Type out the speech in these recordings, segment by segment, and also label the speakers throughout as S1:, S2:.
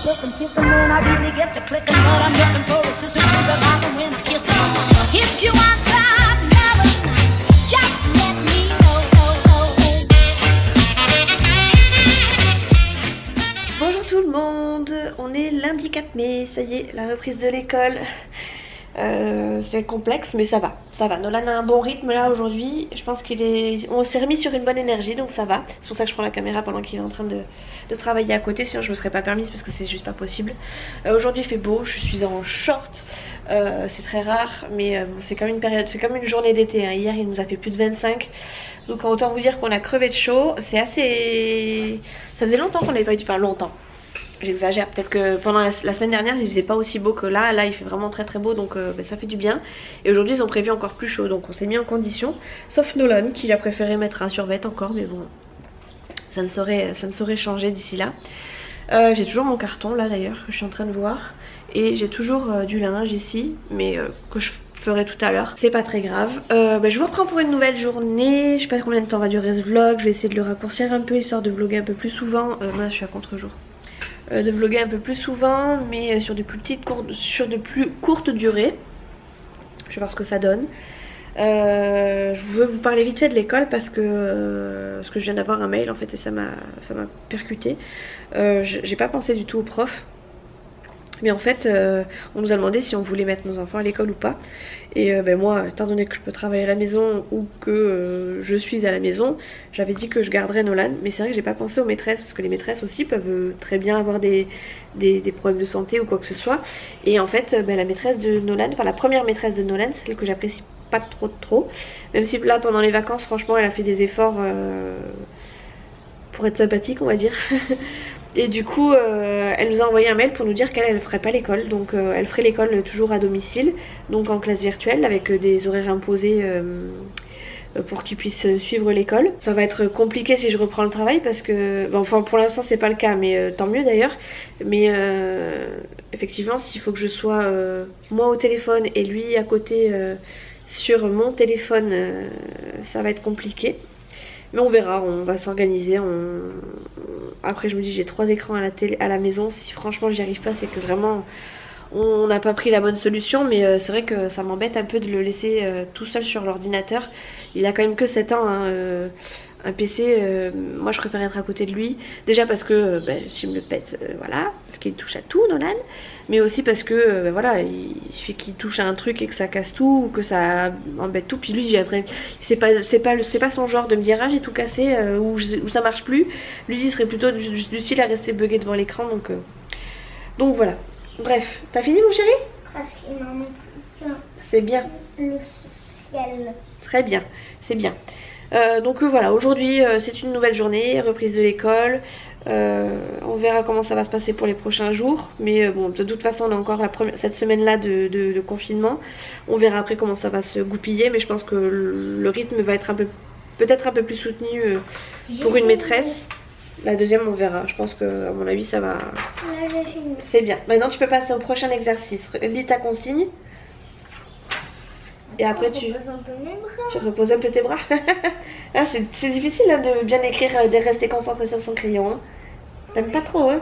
S1: looking, kissing when I really get to clicking, but I'm looking for a sister to the rock and win a kiss. If you want some loving, just let me know.
S2: Bonjour tout le monde, on est lundi 4 mai, ça y est, la reprise de l'école. C'est complexe mais ça va. Nolan a un bon rythme là aujourd'hui, je pense on s'est remis sur une bonne énergie donc ça va. C'est pour ça que je prends la caméra pendant qu'il est en train de travailler à côté, sinon je me serais pas permise parce que c'est juste pas possible. Aujourd'hui il fait beau, je suis en short, c'est très rare mais bon, c'est comme une période, c'est comme une journée d'été, hein. Hier il nous a fait plus de 25, donc autant vous dire qu'on a crevé de chaud. C'est assez... ça faisait longtemps qu'on n'avait pas eu... enfin longtemps, j'exagère, peut-être que pendant la semaine dernière il faisait pas aussi beau que là il fait vraiment très très beau, donc ça fait du bien. Et aujourd'hui ils ont prévu encore plus chaud, donc on s'est mis en condition, sauf Nolan qui a préféré mettre un survêt encore, mais bon ça ne saurait changer d'ici là. J'ai toujours mon carton là d'ailleurs que je suis en train de voir, et j'ai toujours du linge ici mais que je ferai tout à l'heure, c'est pas très grave. Je vous reprends pour une nouvelle journée. Je sais pas combien de temps va durer ce vlog, je vais essayer de le raccourcir un peu histoire de vlogger un peu plus souvent. Moi je suis à contre-jour. De vlogger un peu plus souvent mais sur de plus courtes durées. Je vais voir ce que ça donne. Je veux vous parler vite fait de l'école parce que je viens d'avoir un mail en fait et ça m'a percuté. J'ai pas pensé du tout aux profs. Mais en fait on nous a demandé si on voulait mettre nos enfants à l'école ou pas. Et moi, étant donné que je peux travailler à la maison ou que je suis à la maison, j'avais dit que je garderais Nolan. Mais c'est vrai que j'ai pas pensé aux maîtresses, parce que les maîtresses aussi peuvent très bien avoir des problèmes de santé ou quoi que ce soit. Et en fait la maîtresse de Nolan, enfin la première maîtresse de Nolan, c'est celle que j'apprécie pas trop. Même si là pendant les vacances franchement elle a fait des efforts pour être sympathique on va dire. Et du coup elle nous a envoyé un mail pour nous dire qu'elle ferait pas l'école, donc elle ferait l'école toujours à domicile, donc en classe virtuelle avec des horaires imposés pour qu'ils puissent suivre l'école. Ça va être compliqué si je reprends le travail parce que, bon, enfin pour l'instant c'est pas le cas mais tant mieux d'ailleurs. Mais effectivement s'il faut que je sois moi au téléphone et lui à côté sur mon téléphone, ça va être compliqué. Mais on verra, on va s'organiser. Après je me dis j'ai 3 écrans à la maison, si franchement j'y arrive pas c'est que vraiment on n'a pas pris la bonne solution. Mais c'est vrai que ça m'embête un peu de le laisser tout seul sur l'ordinateur. Il a quand même que 7 ans hein, un PC, moi je préfère être à côté de lui. Déjà parce que s'il me le pète, voilà, parce qu'il touche à tout Nolan. Mais aussi parce que voilà, il suffit qu'il touche à un truc et que ça casse tout, ou que ça embête tout. Puis lui c'est pas son genre de me dire ah j'ai tout cassé ou ça marche plus. Lui il serait plutôt du style à rester bugué devant l'écran, donc voilà. Bref, t'as fini mon chéri?
S3: Presque, il n'en est plus qu'un.
S2: C'est bien.
S3: Le social.
S2: Très bien, c'est bien. Donc voilà, aujourd'hui c'est une nouvelle journée, reprise de l'école. On verra comment ça va se passer pour les prochains jours. Mais bon, de toute façon on a encore cette semaine là de confinement. On verra après comment ça va se goupiller. Mais je pense que le rythme va être peut-être un peu plus soutenu pour une maîtresse. La deuxième on verra, je pense que à mon avis ça va.
S3: Là j'ai fini.
S2: C'est bien, maintenant tu peux passer au prochain exercice. Lis ta consigne. Et après tu reposes un peu tes bras. Ah, c'est difficile hein, de bien écrire, de rester concentré sur son crayon. Hein. T'aimes pas trop hein?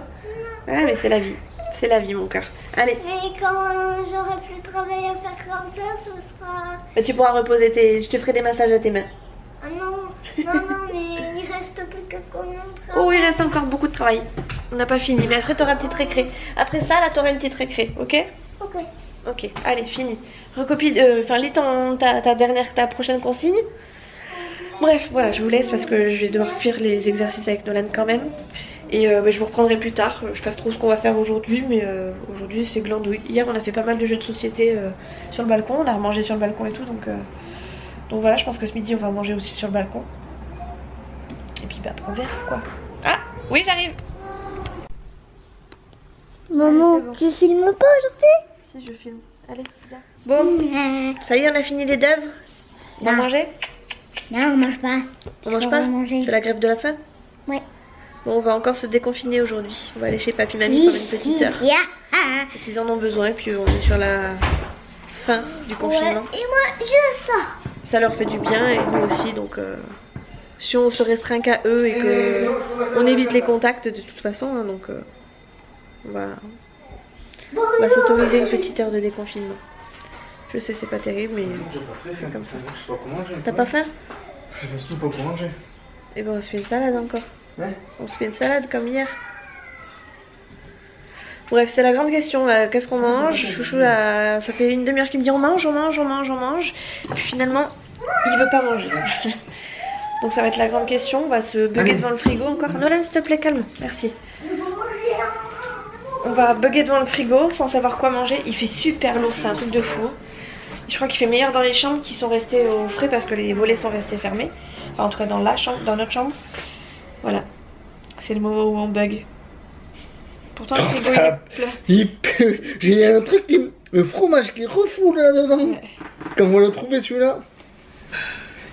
S2: Ah mais c'est la vie. C'est la vie mon cœur. Allez.
S3: Et quand j'aurai plus de travail à faire comme ça, ce sera...
S2: Mais tu pourras reposer je te ferai des massages à tes mains.
S3: Ah non, mais il reste plus que combien de travail?
S2: Oh il reste encore beaucoup de travail. On n'a pas fini, mais après t'auras une petite récré. Après ça là t'auras une petite récré, ok?
S3: Ok.
S2: Ok, allez, fini. Recopie, lis ta prochaine consigne. Bref, voilà, je vous laisse parce que je vais devoir faire les exercices avec Nolan quand même. Et je vous reprendrai plus tard. Je sais pas trop ce qu'on va faire aujourd'hui, mais aujourd'hui c'est glandouille. Hier on a fait pas mal de jeux de société sur le balcon, on a mangé sur le balcon et tout, donc voilà, je pense que ce midi on va manger aussi sur le balcon. Et puis après on verra quoi. Ah, oui j'arrive.
S3: Maman,
S2: allez, bon.
S3: Tu filmes pas aujourd'hui?
S2: Si je filme, allez, viens. Bon, ça y est on a fini les d'œuvres. On va manger?
S3: Non, on mange pas.
S2: On mange pas? C'est la grève de la faim?
S3: Ouais.
S2: Bon, on va encore se déconfiner aujourd'hui. On va aller chez papy mamie pendant une petite heure. Parce qu'ils en ont besoin et puis on est sur la fin du confinement.
S3: Ouais, et moi je sors.
S2: Ça leur fait du bien et nous aussi, donc si on se restreint qu'à eux et que on évite les contacts de toute façon, hein, donc on va s'autoriser une petite heure de déconfinement. Je sais, c'est pas terrible, mais c'est comme ça. T'as pas faim?
S4: Je sais tout pas pour manger.
S2: Et ben on se fait une salade encore.
S4: Ouais.
S2: On se fait une salade comme hier. Bref, c'est la grande question là. Qu'est-ce qu'on mange? Chouchou là, ça fait une demi-heure qu'il me dit on mange. Et puis finalement, il veut pas manger. Donc ça va être la grande question. On va se bugger devant le frigo encore. Nolan, s'il te plaît, calme. Merci. On va bugger devant le frigo sans savoir quoi manger. Il fait super lourd, c'est un truc de fou. Je crois qu'il fait meilleur dans les chambres qui sont restées au frais parce que les volets sont restés fermés. Enfin, en tout cas dans la chambre, dans notre chambre. Voilà. C'est le moment où on bug. Pourtant le frigo il pleut.
S4: J'ai un truc qui... Le fromage qui refoule là-dedans. Ouais. Quand on l'a trouvé celui-là.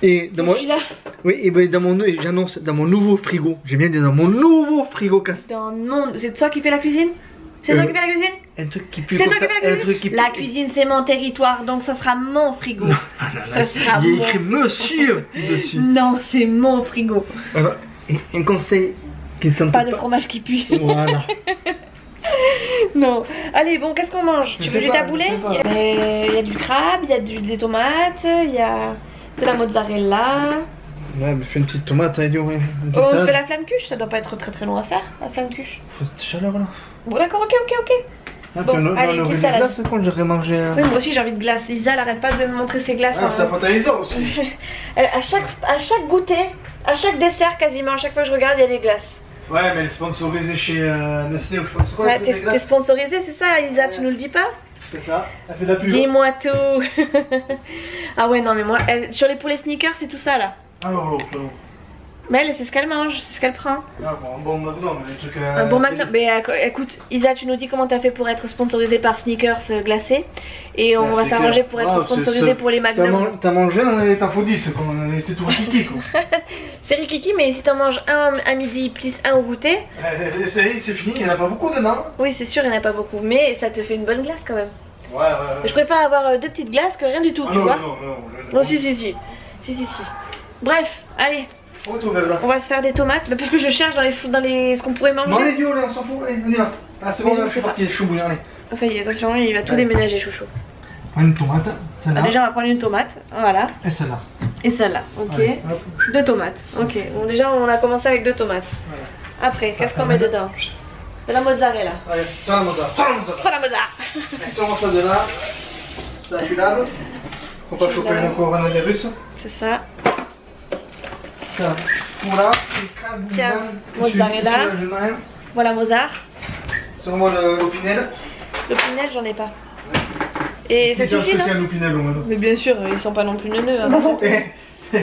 S4: Et dans
S2: celui-là.
S4: Oui, et ben j'annonce dans mon nouveau frigo. J'ai bien dit dans mon nouveau frigo casse.
S2: Dans mon... C'est toi qui fais la cuisine? C'est toi qui fais la cuisine?
S4: Un truc qui pue.
S2: C'est toi qui fais la cuisine? La cuisine c'est mon territoire, donc ça sera mon frigo. Non, ça sera
S4: il y a écrit monsieur dessus.
S2: Non, c'est mon frigo.
S4: Alors, un conseil qui sent
S2: pas de fromage qui pue.
S4: Voilà.
S2: Non. Allez, bon, qu'est-ce qu'on mange? Tu veux du taboulé? Il y a du crabe, il y a des tomates, il y a de la mozzarella.
S4: Ouais, mais fais une petite tomate, hein, ouais.
S2: Oh, on se fait la flamme cuche, ça doit pas être très long à faire, la flamme cuche.
S4: Faut cette chaleur là.
S2: Bon, d'accord, ok.
S4: Ah, bon, allez, petite salade. Glace quand j'aurais mangé.
S2: Oui, moi aussi j'ai envie de glace. Isa, elle arrête pas de me montrer ses glaces.
S4: Ah, ça faute à Isa aussi.
S2: à chaque goûter, à chaque dessert quasiment, à chaque fois que je regarde, il y a des glaces.
S4: Ouais, mais elle est sponsorisée chez Nestlé ou je sais pas.
S2: Ouais, t'es sponsorisée, c'est ça, Isa, ouais. Tu nous le dis pas?
S4: C'est ça, elle fait de la pub.
S2: Dis-moi tout. Ah ouais, non, mais moi, pour les sneakers, c'est tout ça là.
S4: Alors,
S2: mais elle, c'est ce qu'elle mange, c'est ce qu'elle prend.
S4: Ah, bon, un bon McDo, mais les trucs.
S2: Un bon McDo. Mais écoute, Isa, tu nous dis comment t'as fait pour être sponsorisée par Sneakers glacés. Et on va s'arranger pour être sponsorisée pour les McDo.
S4: T'as mangé, t'en faut 10, on était tout rikiki quoi.
S2: C'est rikiki, mais si t'en manges un à midi plus un au goûter.
S4: C'est fini, il n'y en a pas beaucoup dedans.
S2: Oui, c'est sûr, il n'y en a pas beaucoup. Mais ça te fait une bonne glace quand même.
S4: Ouais.
S2: Je préfère avoir 2 petites glaces que rien du tout, tu vois. Non, si. Bref, allez. On va se faire des tomates, parce que je cherche dans les ce qu'on pourrait manger.
S4: Non, les dios, là, on s'en fout, allez, on y va. Ah, c'est bon, là, je suis parti, chou bouillant, allez.
S2: Ça y est, attention, il va tout déménager, chouchou.
S4: Prends une tomate, celle-là.
S2: Déjà, on va prendre une tomate, voilà.
S4: Et celle-là.
S2: Ok. Allez, 2 tomates, ok. Bon, déjà, on a commencé avec 2 tomates. Voilà. Après, qu'est-ce qu'on met dedans? De la mozzarella.
S4: Allez, sans la mozzarella. Sors ça de là. Là, tu laves. Faut pas choper le coronavirus.
S2: C'est ça.
S4: Voilà.
S2: Tiens, mozzarella. Voilà Mozart.
S4: Sur-moi l'opinel.
S2: L'opinel, j'en ai pas. Et ça suffit, non? Mais bien sûr, ils sont pas non plus neuneux.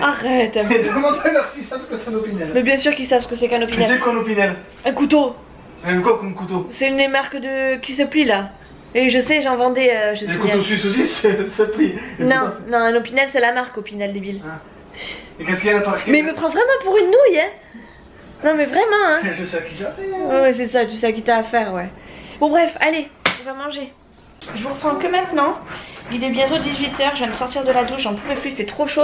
S2: Arrête.
S4: Mais demande-leur s'ils savent ce que c'est un opinel.
S2: Mais bien sûr qu'ils savent ce que c'est qu'un opinel.
S4: Mais c'est quoi un opinel?
S2: Un couteau.
S4: Un quoi comme couteau?
S2: C'est une des marques qui se plie là. Et je sais, j'en vendais.
S4: Les couteaux suisses aussi se plient.
S2: Non, un opinel c'est la marque Opinel débile.
S4: Ah. Et qu'est-ce qu'il y a là?
S2: Mais il me prend vraiment pour une nouille, hein. Non mais vraiment, hein.
S4: Je sais à qui j'ai affaire.
S2: Ouais, c'est ça, tu sais à qui t'as affaire, ouais. Bon bref, allez, on va manger. Je vous reprends que maintenant. Il est bientôt 18h, je viens de sortir de la douche, j'en pouvais plus, il fait trop chaud.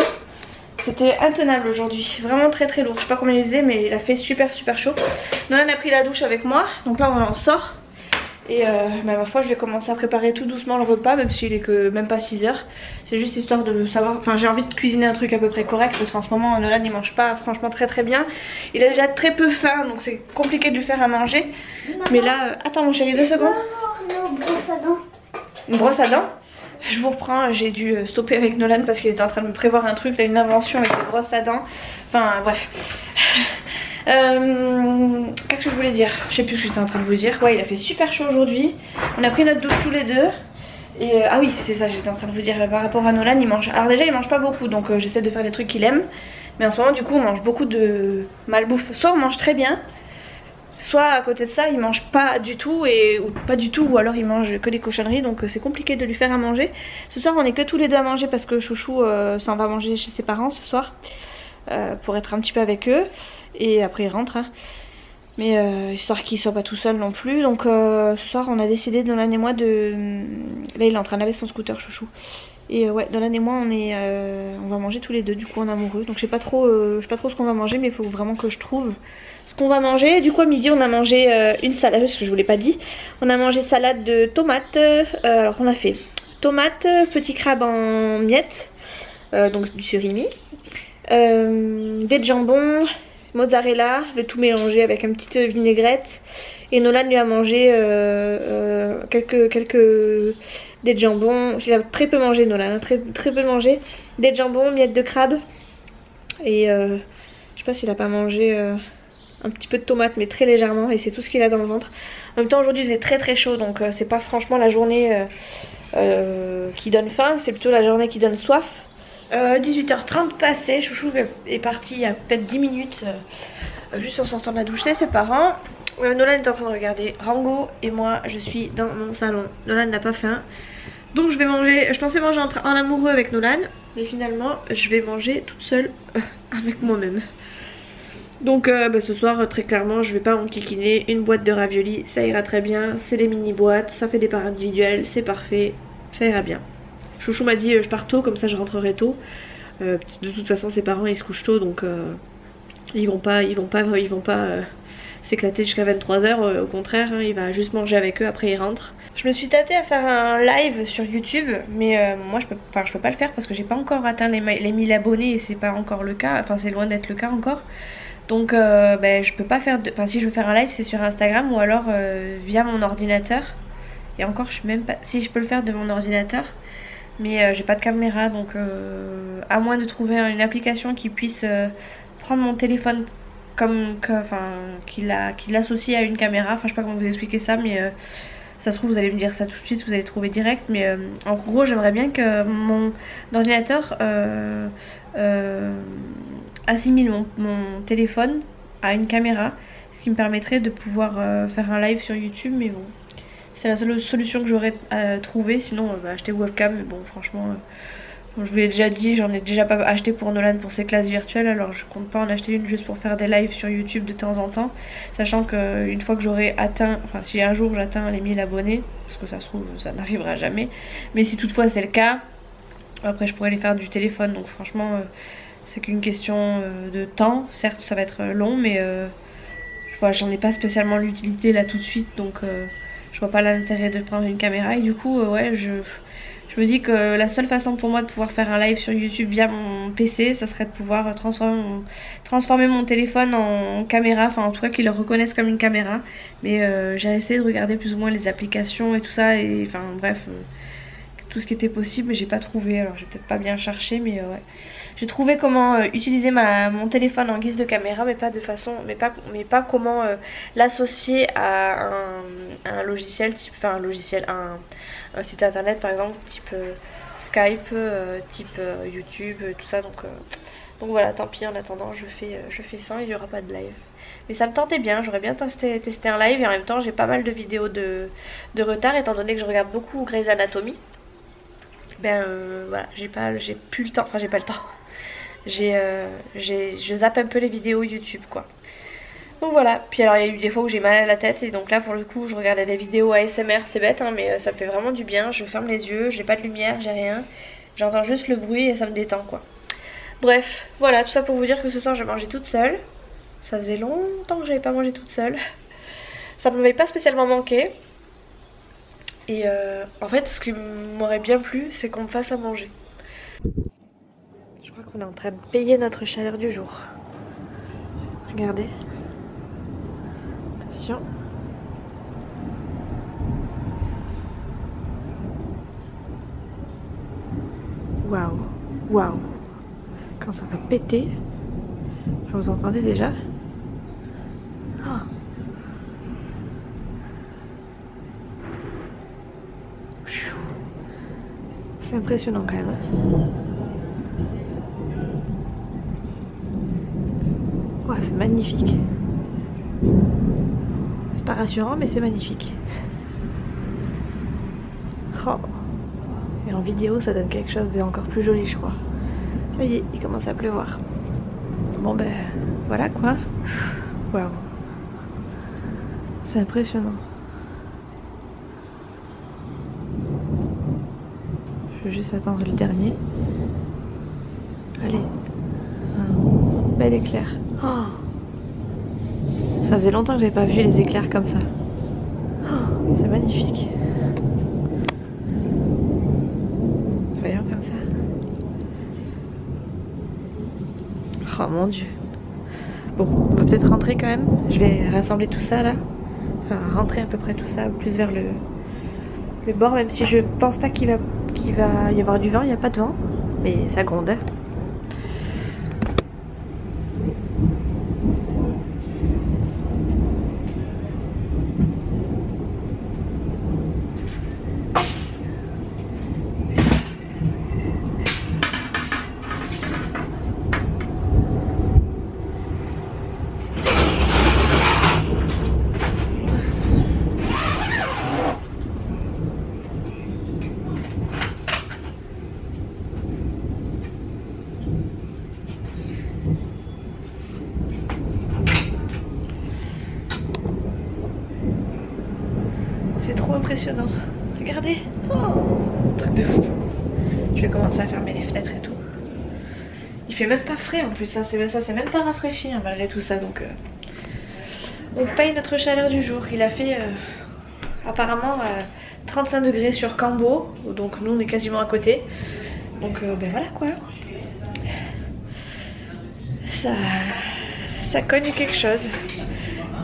S2: C'était intenable aujourd'hui, vraiment très lourd. Je sais pas combien il faisait, mais il a fait super chaud. Nolan a pris la douche avec moi, donc là on en sort. Et ma foi, je vais commencer à préparer tout doucement le repas, même s'il est que même pas 6h. C'est juste histoire de savoir, enfin j'ai envie de cuisiner un truc à peu près correct, parce qu'en ce moment Nolan il mange pas franchement très bien. Il a déjà très peu faim, donc c'est compliqué de lui faire à manger. Mais là, attends mon chéri, 2 secondes.
S3: Une brosse à dents.
S2: Une brosse à dents? Je vous reprends, j'ai dû stopper avec Nolan parce qu'il était en train de me prévoir un truc, là, une invention avec des brosses à dents. Enfin bref. Qu'est-ce que je voulais dire? Je sais plus ce que j'étais en train de vous dire. Ouais, il a fait super chaud aujourd'hui. On a pris notre douche tous les deux. Et ah oui, c'est ça, j'étais en train de vous dire par rapport à Nolan, il mange. Alors déjà, il mange pas beaucoup, donc j'essaie de faire des trucs qu'il aime. Mais en ce moment, du coup, on mange beaucoup de malbouffe. Soit on mange très bien, soit à côté de ça, il mange pas du tout, ou pas du tout, ou alors il mange que des cochonneries, donc c'est compliqué de lui faire à manger. Ce soir, on est que tous les deux à manger parce que Chouchou s'en va manger chez ses parents ce soir pour être un petit peu avec eux. Et après il rentre, hein. Mais histoire qu'il soit pas tout seul non plus. Donc ce soir on a décidé, Nolan et moi, de... Là il est en train de laver son scooter, Chouchou. Et ouais, Nolan et moi on va manger tous les deux, du coup en amoureux. Donc je sais pas trop ce qu'on va manger, mais il faut vraiment que je trouve ce qu'on va manger. Du coup à midi on a mangé une salade, parce que je vous l'ai pas dit. On a mangé salade de tomates. Alors on a fait tomates, petit crabe en miettes, donc du surimi, des jambons, mozzarella, le tout mélangé avec une petite vinaigrette. Et Nolan lui a mangé des jambons. Il a très peu mangé, Nolan, très peu mangé. Des jambons, miettes de crabe. Et je sais pas s'il a pas mangé un petit peu de tomate, mais très légèrement. Et c'est tout ce qu'il a dans le ventre. En même temps aujourd'hui il faisait très chaud, donc c'est pas franchement la journée qui donne faim, c'est plutôt la journée qui donne soif. 18h30 passé, Chouchou est parti il y a peut-être 10 minutes, juste en sortant de la douche, c'est ses parents. Nolan est en train de regarder Rango et moi je suis dans mon salon. Nolan n'a pas faim, donc je vais manger. Je pensais manger en amoureux avec Nolan, mais finalement je vais manger toute seule avec moi-même. Donc ce soir très clairement je vais pas enquiquiner. Une boîte de raviolis ça ira très bien, c'est les mini boîtes, ça fait des parts individuelles, c'est parfait, ça ira bien. Chouchou m'a dit je pars tôt, comme ça je rentrerai tôt. De toute façon ses parents ils se couchent tôt, donc ils vont pas s'éclater jusqu'à 23h, au contraire hein, il va juste manger avec eux, après il rentre. Je me suis tâtée à faire un live sur YouTube, mais moi je peux pas le faire parce que j'ai pas encore atteint les 1000 abonnés et c'est pas encore le cas, enfin c'est loin d'être le cas encore. Donc je peux pas faire enfin si je veux faire un live c'est sur Instagram ou alors via mon ordinateur. Et encore je sais même pas si je peux le faire de mon ordinateur, mais j'ai pas de caméra, donc à moins de trouver une application qui puisse prendre mon téléphone qui l'associe à une caméra. Enfin je sais pas comment vous expliquer ça, mais ça se trouve vous allez me dire ça tout de suite, vous allez trouver direct. Mais en gros j'aimerais bien que mon ordinateur assimile mon téléphone à une caméra, ce qui me permettrait de pouvoir faire un live sur YouTube. Mais bon, c'est la seule solution que j'aurais trouvée, sinon acheter webcam. Mais bon franchement je vous l'ai déjà dit, j'en ai déjà pas acheté pour Nolan pour ses classes virtuelles, alors je compte pas en acheter une juste pour faire des lives sur YouTube de temps en temps, sachant que une fois que j'aurai atteint, enfin si un jour j'atteins les 1000 abonnés, parce que ça se trouve ça n'arrivera jamais, mais si toutefois c'est le cas, après je pourrais les faire du téléphone. Donc franchement c'est qu'une question de temps. Certes ça va être long, mais j'en ai pas spécialement l'utilité là tout de suite, donc je vois pas l'intérêt de prendre une caméra. Et du coup ouais je me dis que la seule façon pour moi de pouvoir faire un live sur YouTube via mon PC, ça serait de pouvoir transformer mon téléphone en caméra, enfin en tout cas qu'il le reconnaisse comme une caméra. Mais j'ai essayé de regarder plus ou moins les applications et tout ça, et enfin bref, tout ce qui était possible, mais j'ai pas trouvé. Alors j'ai peut-être pas bien cherché, mais ouais. J'ai trouvé comment utiliser mon téléphone en guise de caméra, mais pas de façon, mais pas comment l'associer à un logiciel type, enfin un site internet par exemple, type Skype, type YouTube, tout ça. Donc voilà, tant pis, en attendant je fais ça, il n'y aura pas de live. Mais ça me tentait bien, j'aurais bien testé un live, et en même temps j'ai pas mal de vidéos de retard étant donné que je regarde beaucoup Grey's Anatomy. Voilà, j'ai plus le temps, enfin j'ai pas le temps. Je zappe un peu les vidéos YouTube quoi. Donc voilà, puis alors il y a eu des fois où j'ai mal à la tête, et donc là pour le coup je regardais des vidéos ASMR, c'est bête hein, mais ça me fait vraiment du bien. Je ferme les yeux, j'ai pas de lumière, j'ai rien, j'entends juste le bruit et ça me détend quoi. Bref, voilà, tout ça pour vous dire que ce soir je mangeais toute seule. Ça faisait longtemps que j'avais pas mangé toute seule. Ça ne m'avait pas spécialement manqué. Et en fait ce qui m'aurait bien plu c'est qu'on me fasse à manger. Je crois qu'on est en train de payer notre chaleur du jour. Regardez. Attention. Waouh, waouh. Quand ça va péter. Enfin, vous entendez déjà? Oh. C'est impressionnant quand même. Oh, c'est magnifique. C'est pas rassurant, mais c'est magnifique. Oh. Et en vidéo, ça donne quelque chose de encore plus joli, je crois. Ça y est, il commence à pleuvoir. Bon ben, voilà quoi. Waouh. C'est impressionnant. Je vais juste attendre le dernier. Allez. Un bel éclair. Oh. Ça faisait longtemps que j'avais pas vu les éclairs comme ça. Oh, c'est magnifique. Voyons comme ça. Oh mon dieu. Bon, on va peut-être rentrer quand même. Je vais rassembler tout ça là. Enfin, rentrer à peu près tout ça plus vers le bord, même si je pense pas qu'il va y avoir du vent. Il n'y a pas de vent, mais ça gronde. Hein. C'est trop impressionnant. Regardez. Oh, truc de fou. Je vais commencer à fermer les fenêtres et tout. Il fait même pas frais en plus. Ça c'est même pas rafraîchi hein, malgré tout ça. Donc on paye notre chaleur du jour. Il a fait apparemment 35 degrés sur Cambo. Donc nous on est quasiment à côté. Donc ben voilà quoi. Ça cogne quelque chose.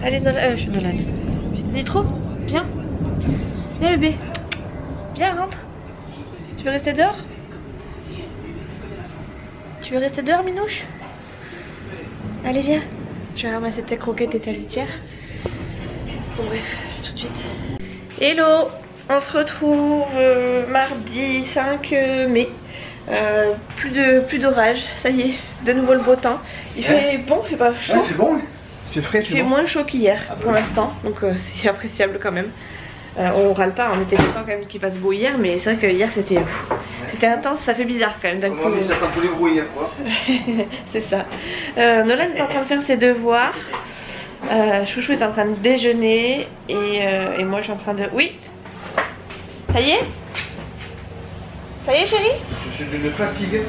S2: Allez Nolan. Nitro, viens. Viens bébé. Viens, rentre. Tu veux rester dehors? Tu veux rester dehors, Minouche? Allez, viens. Je vais ramasser tes croquettes et ta litière. Bon bref, tout de suite. Hello. On se retrouve mardi 5 mai. Plus d'orage, ça y est, de nouveau le beau temps. Il fait bon, il fait pas chaud.
S4: Ouais, il fait bon, il fait frais.
S2: Il fait moins chaud qu'hier pour l'instant, donc c'est appréciable quand même. On râle pas, on était content quand même qu'il fasse beau hier, mais c'est vrai que hier c'était intense, ça fait bizarre quand même d'un coup.
S4: On dit ça quand tous les gros hier quoi.
S2: C'est ça. Nolan est en train de faire ses devoirs. Chouchou est en train de déjeuner et moi je suis en train de... Oui. Ça y est? Ça y est chérie?
S4: Je suis d'une fatigue.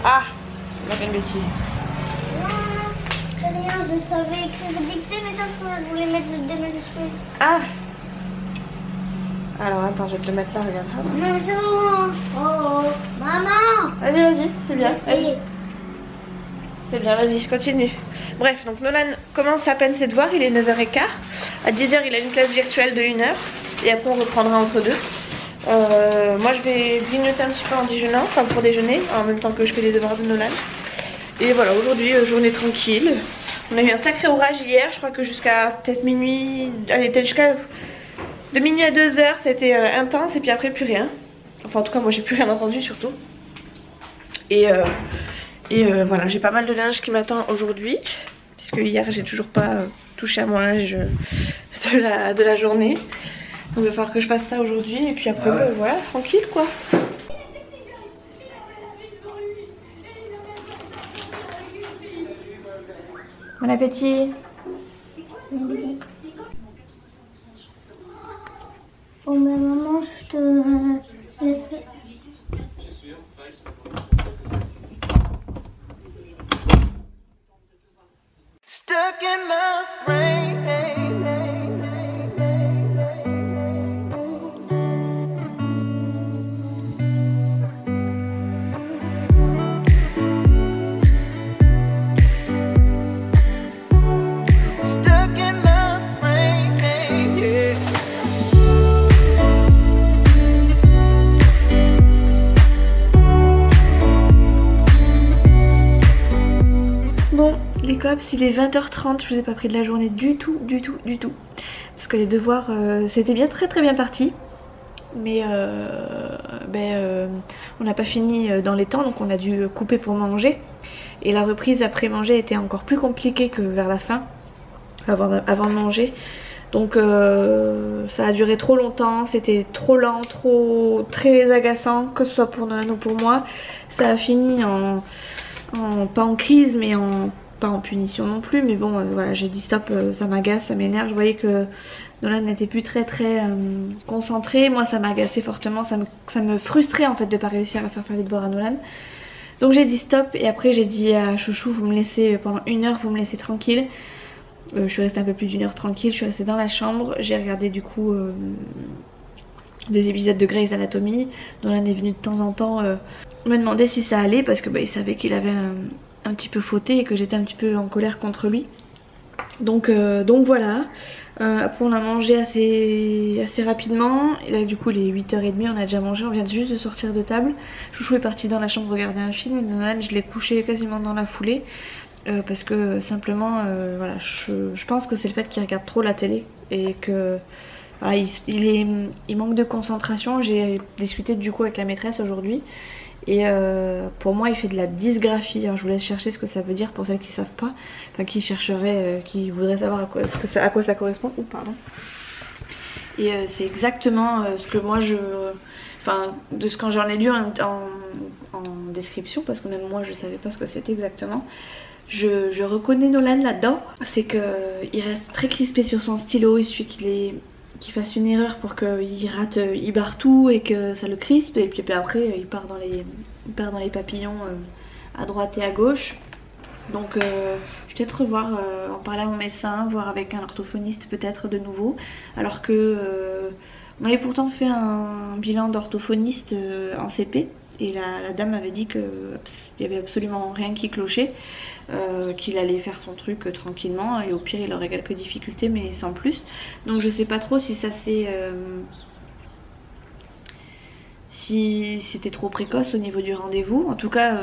S2: Ah, on a fait une bêtise.
S3: Non, rien, je savais écrire dictée, mais sauf que je voulais mettre des majuscules.
S2: Ah. Alors attends, je vais te le mettre là, regarde.
S3: Maman! Oh, maman!
S2: Vas-y, c'est bien.
S3: Oui.
S2: C'est bien, vas-y, continue. Bref, donc Nolan commence à peine ses devoirs, il est 9h15. À 10h, il a une classe virtuelle de 1h. Et après, on reprendra entre deux. Moi, je vais grignoter un petit peu en déjeunant, enfin pour déjeuner, en même temps que je fais les devoirs de Nolan. Et voilà, aujourd'hui, journée tranquille. On a eu un sacré orage hier, je crois que jusqu'à peut-être minuit. Allez, peut-être jusqu'à... De minuit à 2h, c'était intense, et puis après, plus rien. Enfin, en tout cas, moi, j'ai plus rien entendu, surtout. Et voilà, j'ai pas mal de linge qui m'attend aujourd'hui, puisque hier, j'ai toujours pas touché à mon linge de la journée. Donc, il va falloir que je fasse ça aujourd'hui, et puis après, voilà, tranquille, quoi. Bon appétit.
S3: Oh, mais maman, je te laisse.
S5: Stuck in my brain.
S2: Les cops, il est 20h30, je vous ai pas pris de la journée du tout. Parce que les devoirs, c'était bien, très bien parti. Mais on n'a pas fini dans les temps, donc on a dû couper pour manger. Et la reprise après manger était encore plus compliquée que vers la fin, avant de manger. Donc ça a duré trop longtemps, c'était trop lent, très agaçant, que ce soit pour Nolan ou pour moi. Ça a fini pas en crise, mais pas en punition non plus, mais bon voilà, j'ai dit stop, ça m'agace, ça m'énerve. Je voyais que Nolan n'était plus très concentré, moi ça m'agaçait fortement, ça me frustrait en fait de pas réussir à faire les devoirs à Nolan. Donc j'ai dit stop, et après j'ai dit à Chouchou, vous me laissez pendant 1 heure, vous me laissez tranquille. Je suis restée un peu plus d'1 heure tranquille, je suis restée dans la chambre, j'ai regardé du coup des épisodes de Grey's Anatomy. Nolan est venu de temps en temps me demander si ça allait parce que il savait qu'il avait un petit peu fauté et que j'étais un petit peu en colère contre lui. Donc voilà. Après on a mangé assez rapidement. Et là du coup il est 8h30, on a déjà mangé, on vient juste de sortir de table. Chouchou est parti dans la chambre regarder un film. Nolan je l'ai couché quasiment dans la foulée. Parce que simplement voilà, je pense que c'est le fait qu'il regarde trop la télé et que voilà, il manque de concentration. J'ai discuté du coup avec la maîtresse aujourd'hui et pour moi il fait de la dysgraphie. Alors je vous laisse chercher ce que ça veut dire pour celles qui savent pas, enfin qui chercheraient, qui voudraient savoir à quoi ça correspond. Oh, pardon. Et c'est exactement ce que moi enfin de ce que j'en ai lu en description, parce que même moi je savais pas ce que c'était exactement. Je reconnais Nolan là-dedans, c'est qu'il reste très crispé sur son stylo, il suffit qu'il fasse une erreur pour qu'il barre tout et que ça le crispe, et puis après il part dans les papillons à droite et à gauche. Donc je vais peut-être revoir, en parler à mon médecin, voir avec un orthophoniste peut-être de nouveau, alors que on avait pourtant fait un bilan d'orthophoniste en CP. Et la dame m'avait dit qu'il n'y avait absolument rien qui clochait, qu'il allait faire son truc tranquillement et au pire il aurait quelques difficultés mais sans plus. Donc je sais pas trop si ça c'est... si c'était trop précoce au niveau du rendez-vous. En tout cas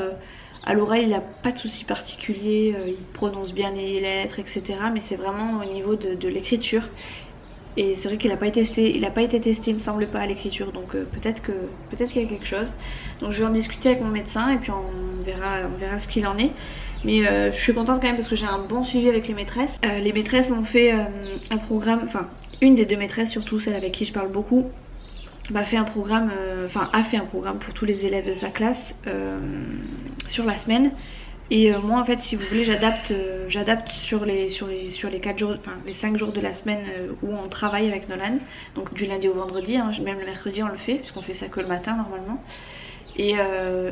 S2: à l'oreille il n'a pas de souci particulier, il prononce bien les lettres etc. Mais c'est vraiment au niveau de l'écriture. Et c'est vrai qu'il n'a pas été testé, il me semble pas à l'écriture, donc peut-être qu'il y a quelque chose. Donc je vais en discuter avec mon médecin et puis on verra ce qu'il en est. Mais je suis contente quand même parce que j'ai un bon suivi avec les maîtresses. Les maîtresses m'ont fait un programme, enfin une des deux maîtresses surtout, celle avec qui je parle beaucoup, a fait un programme pour tous les élèves de sa classe sur la semaine. Et moi en fait si vous voulez j'adapte sur les 4 jours, enfin les 5 jours de la semaine où on travaille avec Nolan. Donc du lundi au vendredi, hein, même le mercredi on le fait, puisqu'on fait ça que le matin normalement. Et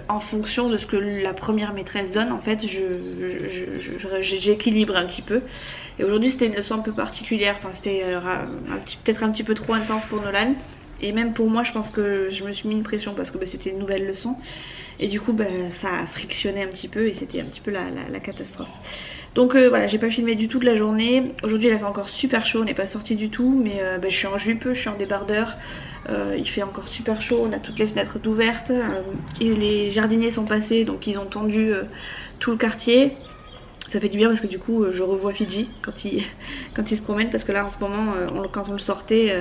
S2: en fonction de ce que la première maîtresse donne, en fait j'équilibre un petit peu. Et aujourd'hui c'était une leçon un peu particulière, enfin c'était peut-être un petit peu trop intense pour Nolan. Et même pour moi je pense que je me suis mis une pression parce que c'était une nouvelle leçon. Et du coup ça a frictionné un petit peu et c'était un petit peu la catastrophe. Donc voilà, j'ai pas filmé du tout de la journée. Aujourd'hui il a fait encore super chaud, on n'est pas sorti du tout. Mais je suis en jupe, je suis en débardeur. Il fait encore super chaud, on a toutes les fenêtres ouvertes. Et les jardiniers sont passés, donc ils ont tendu tout le quartier. Ça fait du bien parce que du coup je revois Fidji quand il se promène. Parce que là en ce moment quand on le sortait...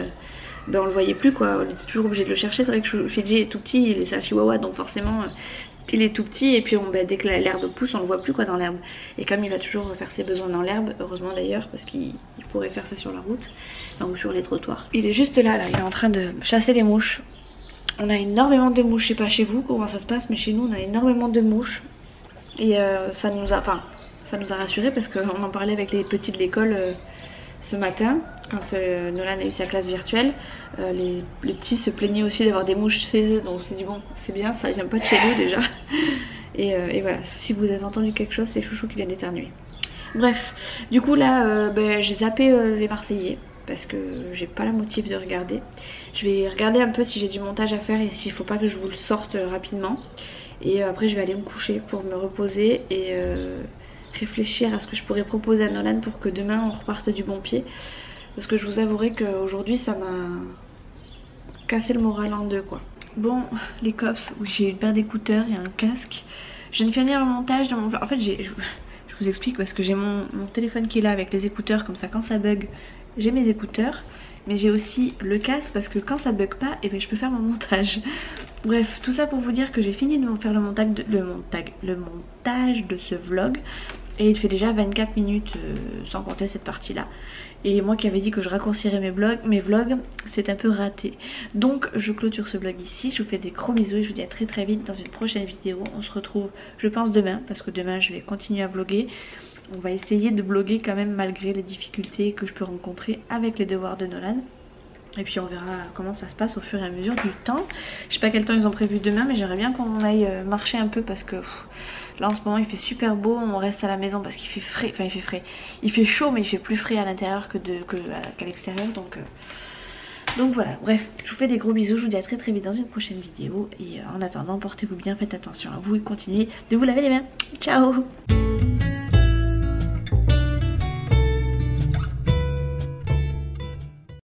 S2: on le voyait plus quoi, on était toujours obligé de le chercher. C'est vrai que Fidji est tout petit, il est un chihuahua donc forcément il est tout petit et puis dès que l'herbe pousse on le voit plus quoi dans l'herbe. Et comme il va toujours faire ses besoins dans l'herbe, heureusement d'ailleurs parce qu'il pourrait faire ça sur la route ou sur les trottoirs. Il est juste là, il est en train de chasser les mouches. On a énormément de mouches, je sais pas chez vous comment ça se passe mais chez nous on a énormément de mouches. Et ça nous a rassurés parce qu'on en parlait avec les petits de l'école ce matin, quand Nolan a eu sa classe virtuelle. Les petits se plaignaient aussi d'avoir des mouches chez eux, donc on s'est dit bon c'est bien, ça vient pas de chez nous déjà. Et voilà, si vous avez entendu quelque chose c'est Chouchou qui vient d'éternuer. Bref, du coup là j'ai zappé les Marseillais parce que j'ai pas la motive de regarder. Je vais regarder un peu si j'ai du montage à faire et s'il faut pas que je vous le sorte rapidement. Et après je vais aller me coucher pour me reposer et réfléchir à ce que je pourrais proposer à Nolan pour que demain on reparte du bon pied. Parce que je vous avouerai qu'aujourd'hui ça m'a cassé le moral en deux quoi. Bon, les cops, oui j'ai une paire d'écouteurs et un casque. Je viens de finir le montage dans mon... En fait je vous explique parce que j'ai mon téléphone qui est là avec les écouteurs, comme ça quand ça bug j'ai mes écouteurs. Mais j'ai aussi le casque parce que quand ça bug pas, je peux faire mon montage. Bref, tout ça pour vous dire que j'ai fini de faire le montage de ce vlog. Et il fait déjà 24 minutes sans compter cette partie là. Et moi qui avais dit que je raccourcirais mes vlogs, c'est un peu raté. Donc je clôture ce vlog ici, je vous fais des gros bisous et je vous dis à très très vite dans une prochaine vidéo. On se retrouve je pense demain, parce que demain je vais continuer à vlogger. On va essayer de vlogger quand même malgré les difficultés que je peux rencontrer avec les devoirs de Nolan. Et puis on verra comment ça se passe au fur et à mesure du temps. Je sais pas quel temps ils ont prévu demain, mais j'aimerais bien qu'on aille marcher un peu parce que Là en ce moment il fait super beau, on reste à la maison parce qu'il fait frais, enfin il fait frais. Il fait chaud mais il fait plus frais à l'intérieur qu'à l'extérieur donc voilà, bref, je vous fais des gros bisous, je vous dis à très très vite dans une prochaine vidéo. Et en attendant, portez-vous bien, faites attention à vous et continuez de vous laver les mains. Ciao!